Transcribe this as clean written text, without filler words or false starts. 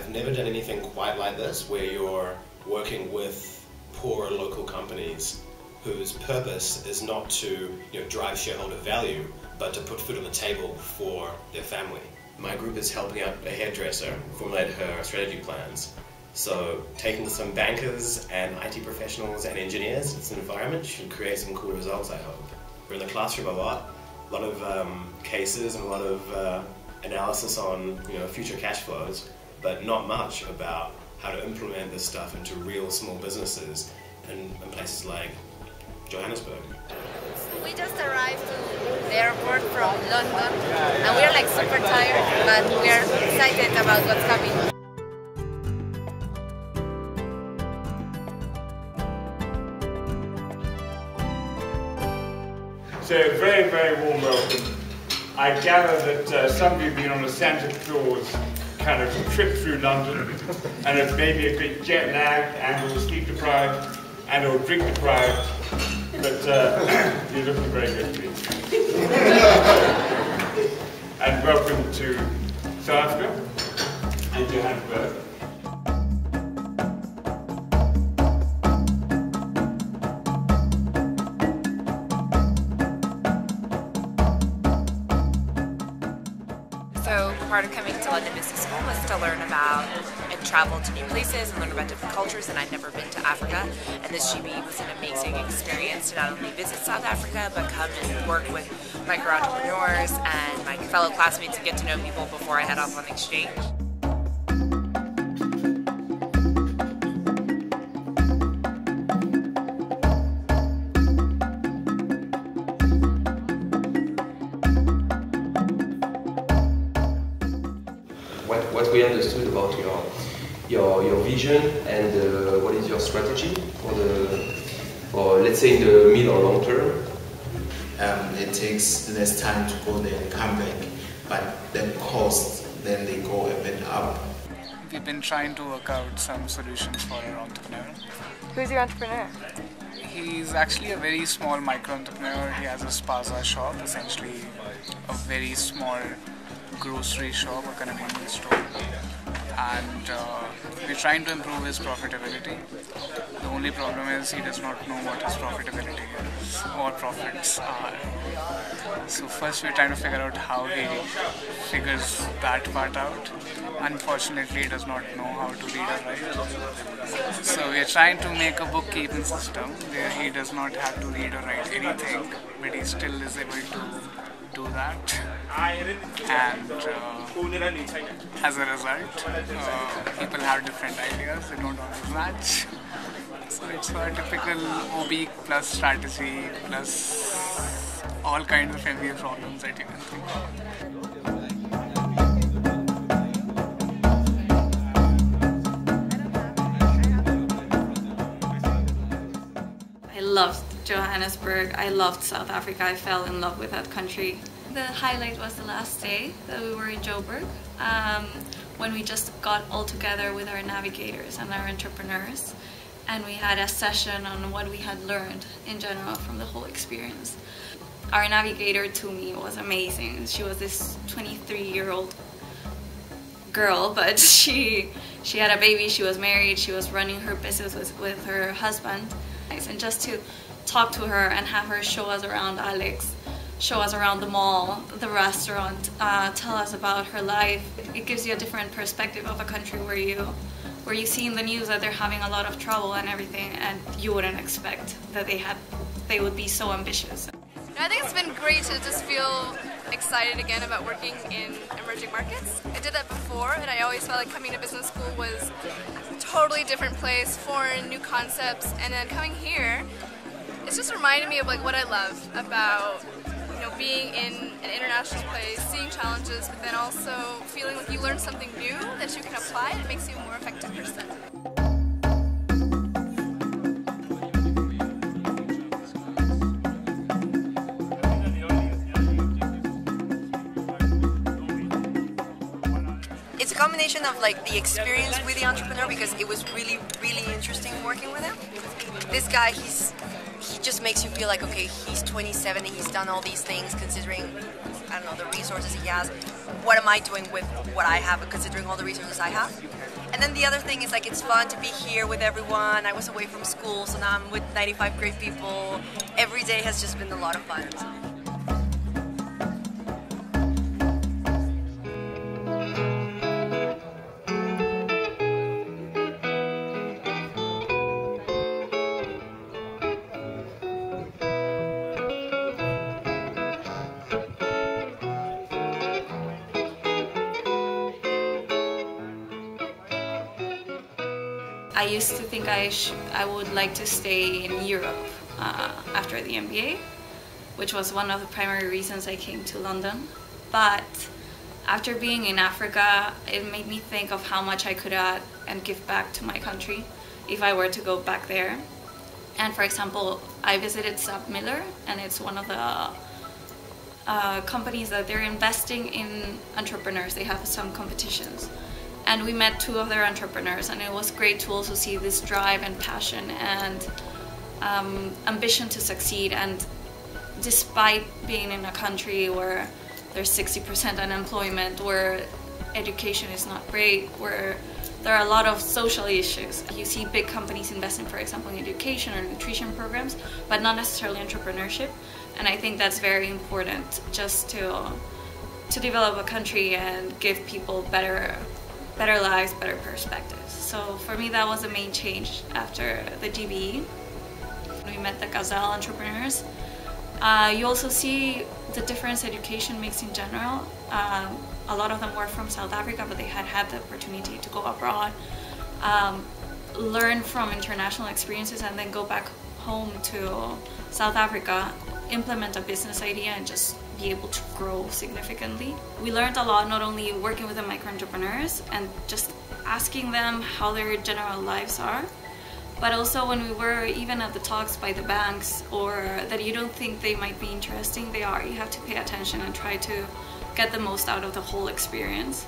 I've never done anything quite like this, where you're working with poor local companies whose purpose is not to drive shareholder value, but to put food on the table for their family. My group is helping out a hairdresser formulate her strategy plans. So taking some bankers and IT professionals and engineers, it's an environment should create some cool results, I hope. We're in the classroom a lot of cases and a lot of analysis on future cash flows, but not much about how to implement this stuff into real small businesses in places like Johannesburg. We just arrived to the airport from London and we're like super tired, but we're excited about what's coming. So very, very warm welcome. I gather that some of you have been on a Santa Claus kind of trip through London and it's maybe a bit jet lagged and or sleep deprived and or drink deprived, but you're looking very good to me. And welcome to South Africa and Johannesburg. So part of coming to London Business School was to learn about and travel to new places and learn about different cultures, and I'd never been to Africa, and this GB was an amazing experience to not only visit South Africa but come and work with micro entrepreneurs and my fellow classmates and get to know people before I head off on exchange. What we understood about your vision and what is your strategy for let's say in the mid or long term. It takes less time to go there and come back, but the costs then they go a bit up. We've been trying to work out some solutions for our entrepreneur. Who's your entrepreneur? He's actually a very small micro entrepreneur. He has a spaza shop, essentially a very small grocery shop, a convenience store, and we're trying to improve his profitability. The only problem is he does not know what his profitability is or profits are. So first we're trying to figure out how he figures that part out. Unfortunately, he does not know how to read or write. So we're trying to make a bookkeeping system where he does not have to read or write anything, but he still is able to do that, and as a result people have different ideas, they don't always match. So it's a typical OB plus strategy plus all kinds of MBA problems that you can think of. I loved Johannesburg, I loved South Africa, I fell in love with that country. The highlight was the last day that we were in Joburg, when we just got all together with our navigators and our entrepreneurs, and we had a session on what we had learned in general from the whole experience. Our navigator to me was amazing. She was this 23-year-old girl, but she had a baby, she was married, she was running her business with her husband. And just to talk to her and have her show us around Alex, show us around the mall, the restaurant, tell us about her life. It gives you a different perspective of a country where you see in the news that they're having a lot of trouble and everything, and you wouldn't expect that they would be so ambitious. I think it's been great to just feel excited again about working in emerging markets. I did that before, and I always felt like coming to business school was a totally different place, foreign, new concepts, and then coming here, it's just reminded me of like what I love about being in an international place, seeing challenges, but then also feeling like you learn something new that you can apply, and it makes you a more effective person. It's a combination of like the experience with the entrepreneur, because it was really, really interesting working with him. This guy, he just makes you feel like, okay, he's 27 and he's done all these things considering, I don't know, the resources he has. What am I doing with what I have considering all the resources I have? And then the other thing is like it's fun to be here with everyone. I was away from school, so now I'm with 95 great people. Every day has just been a lot of fun. I used to think I would like to stay in Europe after the MBA, which was one of the primary reasons I came to London. But after being in Africa, it made me think of how much I could add and give back to my country if I were to go back there. And for example, I visited Sub Miller, and it's one of the companies that they're investing in entrepreneurs. They have some competitions. And we met two of their entrepreneurs, and it was great to also see this drive and passion and ambition to succeed. And despite being in a country where there's 60% unemployment, where education is not great, where there are a lot of social issues, you see big companies investing, for example, in education or nutrition programs, but not necessarily entrepreneurship. And I think that's very important, just to develop a country and give people better lives, better perspectives. So for me, that was the main change after the GBE. We met the Gazelle entrepreneurs. You also see the difference education makes in general. A lot of them were from South Africa, but they had the opportunity to go abroad, learn from international experiences, and then go back home to South Africa, implement a business idea, and just be able to grow significantly. We learned a lot, not only working with the micro-entrepreneurs and just asking them how their general lives are, but also when we were even at the talks by the banks, or that you don't think they might be interesting, they are. You have to pay attention and try to get the most out of the whole experience.